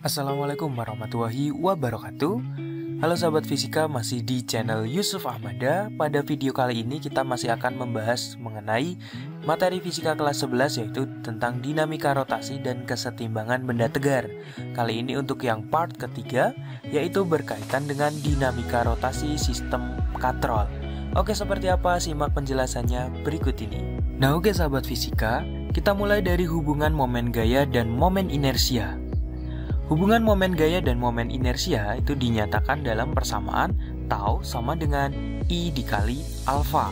Assalamualaikum warahmatullahi wabarakatuh. Halo sahabat fisika, masih di channel Yusuf Ahmada. Pada video kali ini kita masih akan membahas mengenai materi fisika kelas 11, yaitu tentang dinamika rotasi dan kesetimbangan benda tegar. Kali ini untuk yang part ketiga, yaitu berkaitan dengan dinamika rotasi sistem katrol. Oke, seperti apa? Simak penjelasannya berikut ini. Nah oke sahabat fisika, kita mulai dari hubungan momen gaya dan momen inersia. Hubungan momen gaya dan momen inersia itu dinyatakan dalam persamaan tau sama dengan I dikali alfa,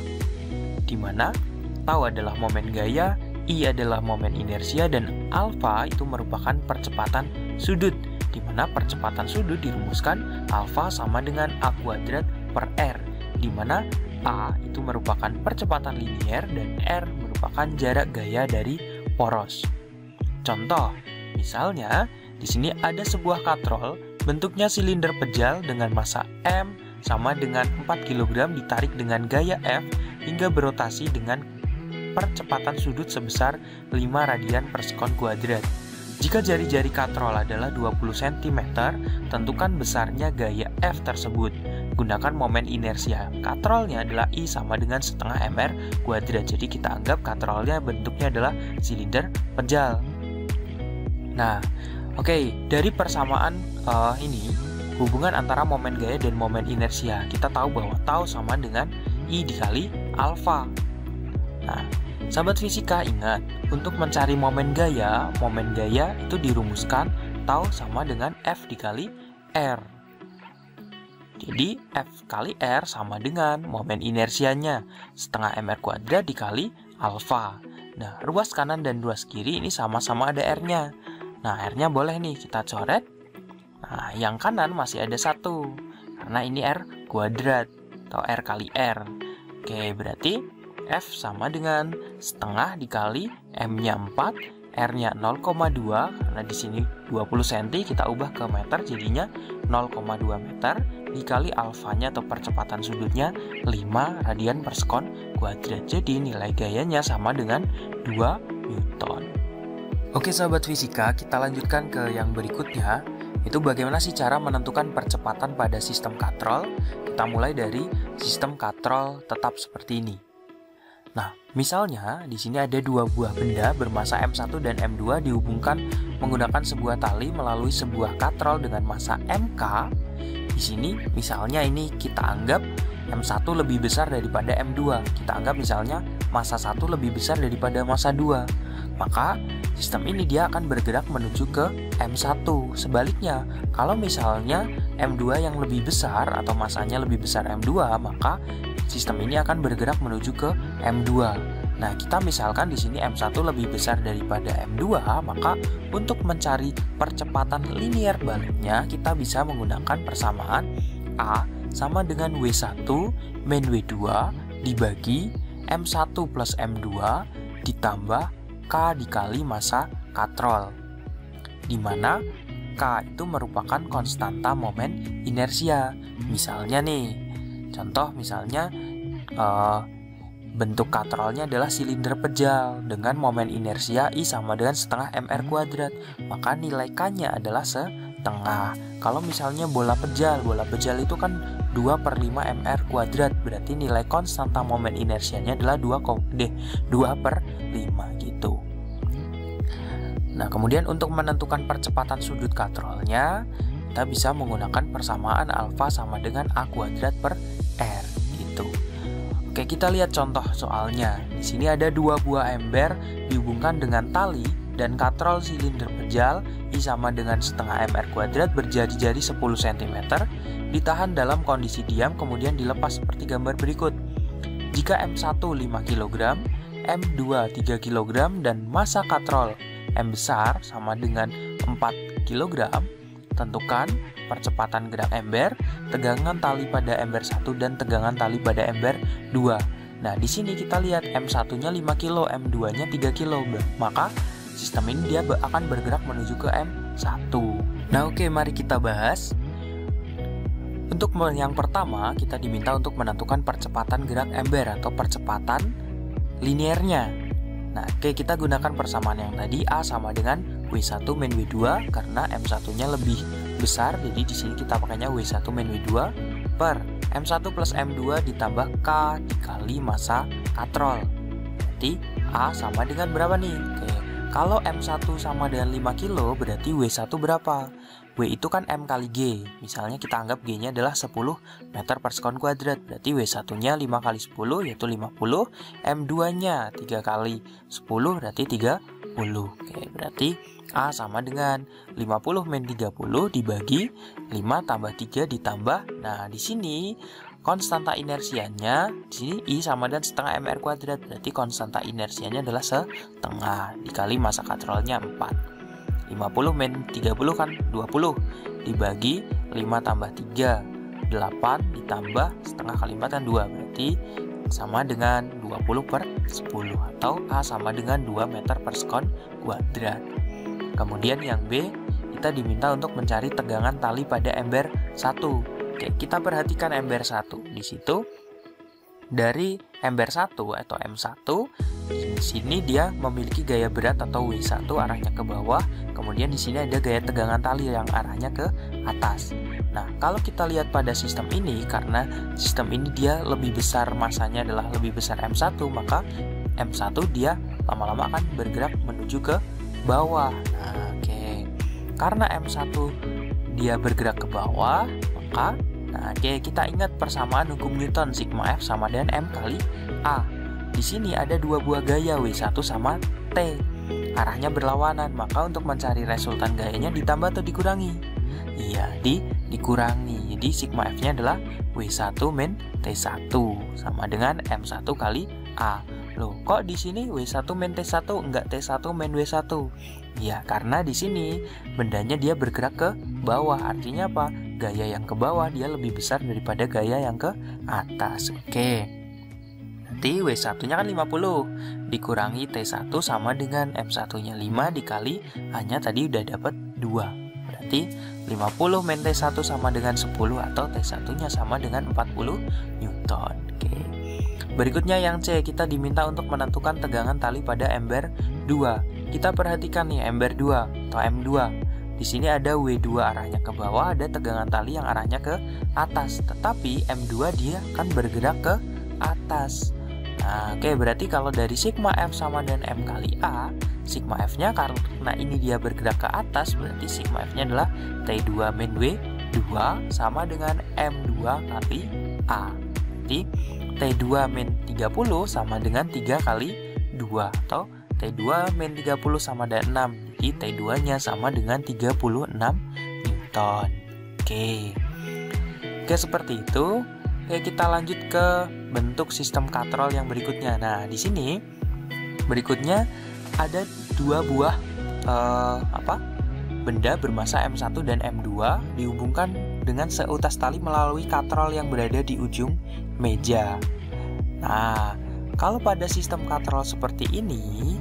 di mana tau adalah momen gaya, I adalah momen inersia, dan alfa itu merupakan percepatan sudut, di mana percepatan sudut dirumuskan alfa sama dengan A kuadrat per R, di mana A itu merupakan percepatan linier dan R merupakan jarak gaya dari poros. Contoh, misalnya di sini ada sebuah katrol, bentuknya silinder pejal dengan massa M sama dengan 4 kg ditarik dengan gaya F hingga berotasi dengan percepatan sudut sebesar 5 radian per sekon kuadrat. Jika jari-jari katrol adalah 20 cm, tentukan besarnya gaya F tersebut. Gunakan momen inersia. Katrolnya adalah I sama dengan setengah mr kuadrat. Jadi kita anggap katrolnya bentuknya adalah silinder pejal. Nah, oke, dari persamaan ini, hubungan antara momen gaya dan momen inersia, kita tahu bahwa tau sama dengan I dikali alfa. Nah, sahabat fisika ingat, untuk mencari momen gaya itu dirumuskan tau sama dengan F dikali R. Jadi, F kali R sama dengan momen inersianya, setengah mr kuadrat dikali alfa. Nah, ruas kanan dan ruas kiri ini sama-sama ada R-nya. Nah, R-nya boleh nih kita coret. Nah, yang kanan masih ada 1, karena ini R kuadrat atau R kali R. Oke, berarti F sama dengan setengah dikali M-nya 4, R-nya 0,2, karena di sini 20 cm, kita ubah ke meter jadinya 0,2 meter, dikali alfanya atau percepatan sudutnya 5 radian per sekon kuadrat. Jadi nilai gayanya sama dengan 2 Newton. Oke sahabat fisika, kita lanjutkan ke yang berikutnya. Itu bagaimana sih cara menentukan percepatan pada sistem katrol? Kita mulai dari sistem katrol tetap seperti ini. Nah, misalnya di sini ada dua buah benda bermassa M1 dan M2 dihubungkan menggunakan sebuah tali melalui sebuah katrol dengan massa MK. Di sini misalnya ini kita anggap M1 lebih besar daripada M2. Kita anggap misalnya massa 1 lebih besar daripada massa 2. Maka sistem ini dia akan bergerak menuju ke M1. Sebaliknya, kalau misalnya M2 yang lebih besar atau massanya lebih besar M2, maka sistem ini akan bergerak menuju ke M2. Nah, kita misalkan di sini M1 lebih besar daripada M2, maka untuk mencari percepatan linier baliknya, kita bisa menggunakan persamaan A sama dengan W1 min W2 dibagi M1 plus M2 ditambah K dikali massa katrol, di mana K itu merupakan konstanta momen inersia. Misalnya nih, contoh misalnya bentuk katrolnya adalah silinder pejal dengan momen inersia I sama dengan setengah mr kuadrat, maka nilai K-nya adalah setengah. Kalau misalnya bola pejal itu kan 2 per 5 mr kuadrat, berarti nilai konstanta momen inersianya adalah 2 per 5 gitu. Nah, kemudian untuk menentukan percepatan sudut katrolnya, kita bisa menggunakan persamaan alfa sama dengan A kuadrat per R gitu. Oke, kita lihat contoh soalnya. Di sini ada dua buah ember dihubungkan dengan tali dan katrol silinder pejal I sama dengan setengah mr kuadrat berjari-jari 10 cm ditahan dalam kondisi diam kemudian dilepas seperti gambar berikut. Jika M1 5 kg, M2 3 kg dan massa katrol M besar sama dengan 4 kg, tentukan percepatan gerak ember, tegangan tali pada ember 1 dan tegangan tali pada ember 2. Nah, di sini kita lihat M1-nya 5 kg, M2-nya 3 kg. Maka sistem ini dia akan bergerak menuju ke M1. Nah, oke, mari kita bahas. Untuk yang pertama, kita diminta untuk menentukan percepatan gerak ember atau percepatan liniernya. Nah, oke, kita gunakan persamaan yang tadi, A sama dengan W W1 min W2 karena M1-nya lebih besar, jadi di sini kita pakainya W1 min W2 per M1 plus M2 ditambah K dikali massa katrol. Berarti A sama dengan berapa nih? Oke, kalau M1 sama dengan 5 kilo, berarti W1 berapa? W itu kan M kali G. Misalnya kita anggap G-nya adalah 10 meter per sekon kuadrat. Berarti W1-nya 5 kali 10 yaitu 50. M2-nya 3 kali 10 berarti 30. Oke, berarti A sama dengan 50 min 30 dibagi 5 tambah 3 ditambah. Nah, di sini konstanta inersianya, di sini I sama dengan setengah mr kuadrat. Berarti konstanta inersianya adalah setengah dikali massa katrolnya 4. 50 min 30 kan 20 dibagi 5 tambah 3 8 ditambah setengah kali 4 kan 2, berarti sama dengan 20 per 10 atau A sama dengan 2 meter per sekon kuadrat. Kemudian yang B, kita diminta untuk mencari tegangan tali pada ember 1. Oke, kita perhatikan ember 1. Di situ dari ember 1 atau M1, di sini dia memiliki gaya berat atau W1 arahnya ke bawah. Kemudian di sini ada gaya tegangan tali yang arahnya ke atas. Nah, kalau kita lihat pada sistem ini, karena sistem ini dia lebih besar, masanya adalah lebih besar M1, maka M1 dia lama-lama akan bergerak menuju ke bawah. Nah, oke. Karena M1 dia bergerak ke bawah, maka kita ingat persamaan hukum Newton, sigma F sama dengan M kali A. Di sini ada dua buah gaya W1 sama T. Arahnya berlawanan, maka untuk mencari resultan gayanya ditambah atau dikurangi? Iya, dikurangi. Jadi sigma F-nya adalah W1 min T1 sama dengan M1 kali A. Loh, kok di sini W1 min T1 enggak T1 min W1? Ya, karena di sini bendanya dia bergerak ke bawah. Artinya apa? Gaya yang ke bawah dia lebih besar daripada gaya yang ke atas. Oke. Nanti W1-nya kan 50 dikurangi T1 sama dengan M1-nya 5 dikali A-nya tadi udah dapat 2. Berarti 50 min T1 sama dengan 10 atau T1-nya sama dengan 40 Newton. Oke. Berikutnya yang C, kita diminta untuk menentukan tegangan tali pada ember 2. Kita perhatikan nih ember 2 atau M2. Di sini ada W2 arahnya ke bawah, ada tegangan tali yang arahnya ke atas. Tetapi M2 dia kan bergerak ke atas. Nah, oke, berarti kalau dari sigma F sama dengan M kali A, sigma F-nya karena ini dia bergerak ke atas, berarti sigma F-nya adalah T2 min W2 sama dengan M2 kali A. Jadi T2 min 30 sama dengan 3 kali 2 atau T2 min 30 sama dengan 6. Jadi T2-nya sama dengan 36 Newton. Oke, seperti itu. Oke, kita lanjut ke bentuk sistem katrol yang berikutnya. Nah, di sini berikutnya ada dua buah benda bermasa M1 dan M2 dihubungkan dengan seutas tali melalui katrol yang berada di ujung meja. Nah, kalau pada sistem katrol seperti ini,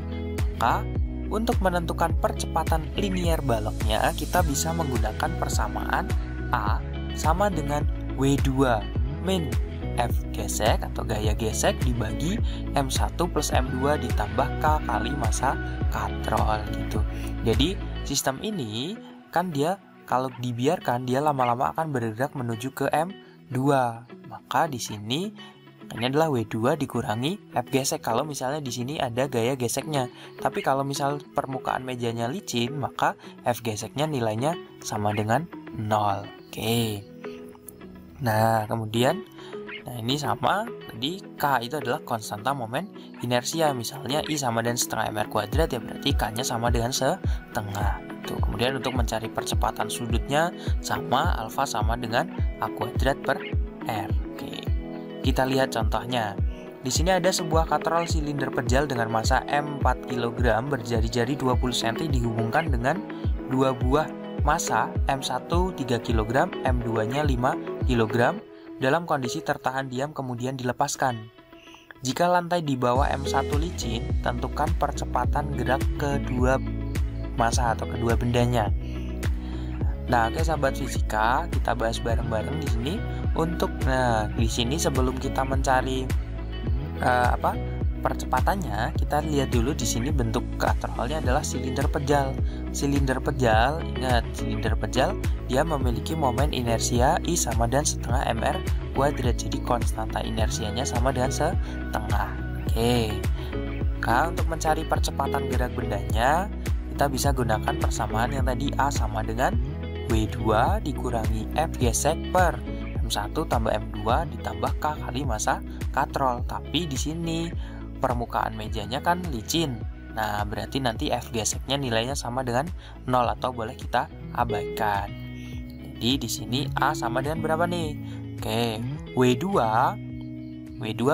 maka untuk menentukan percepatan linear baloknya, kita bisa menggunakan persamaan A sama dengan W2 min F gesek atau gaya gesek dibagi M1 plus M2 ditambah K kali massa katrol gitu. Jadi sistem ini kan dia kalau dibiarkan dia lama-lama akan bergerak menuju ke M2. Maka di sini ini adalah W2 dikurangi F gesek kalau misalnya di sini ada gaya geseknya. Tapi kalau misal permukaan mejanya licin, maka F geseknya nilainya sama dengan 0. Oke. Nah, kemudian ini sama, jadi K itu adalah konstanta momen inersia. Misalnya I sama dengan setengah mr kuadrat, ya berarti K-nya sama dengan setengah. Tuh. Kemudian untuk mencari percepatan sudutnya sama, alfa sama dengan A kuadrat per R. Oke. Kita lihat contohnya. Di sini ada sebuah katrol silinder pejal dengan massa M 4 kg berjari-jari 20 cm dihubungkan dengan dua buah massa M1 3 kg, M2-nya 5 kg dalam kondisi tertahan diam kemudian dilepaskan. Jika lantai di bawah M1 licin, tentukan percepatan gerak kedua massa atau kedua bendanya. Nah, oke sahabat fisika, kita bahas bareng-bareng di sini. Di sini sebelum kita mencari percepatannya, kita lihat dulu di sini bentuk katrolnya adalah silinder pejal. silinder pejal, ingat silinder pejal dia memiliki momen inersia I sama dengan setengah mr kuadrat. Jadi konstanta inersianya sama dengan setengah. Oke. Nah, untuk mencari percepatan gerak bendanya, kita bisa gunakan persamaan yang tadi A sama dengan W2 dikurangi F gesek per M1 tambah M2 ditambah K kali massa katrol. Tapi di sini permukaan mejanya kan licin. Nah, berarti nanti F geseknya nilainya sama dengan 0 atau boleh kita abaikan. Jadi di sini A sama dengan berapa nih? Oke, W2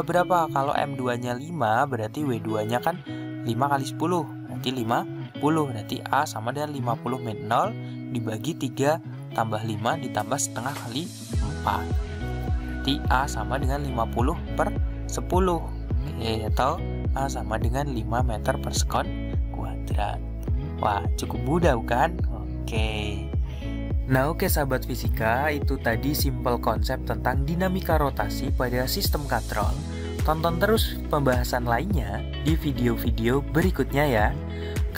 berapa? Kalau M2-nya 5, berarti W2-nya kan 5 kali 10, berarti 50. Berarti A sama dengan 50 min 0 dibagi 3 tambah 5 ditambah setengah kali 4. Berarti A sama dengan 50 per 10. Oke, atau A sama dengan 5 meter per sekon kuadrat. Wah, cukup mudah bukan? Oke. Nah, oke sahabat fisika, itu tadi simple konsep tentang dinamika rotasi pada sistem katrol. Tonton terus pembahasan lainnya di video-video berikutnya ya.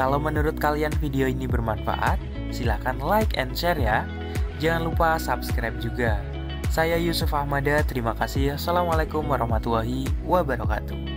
Kalau menurut kalian video ini bermanfaat, silahkan like and share ya. Jangan lupa subscribe juga. Saya Yusuf Ahmada, terima kasih. Assalamualaikum warahmatullahi wabarakatuh.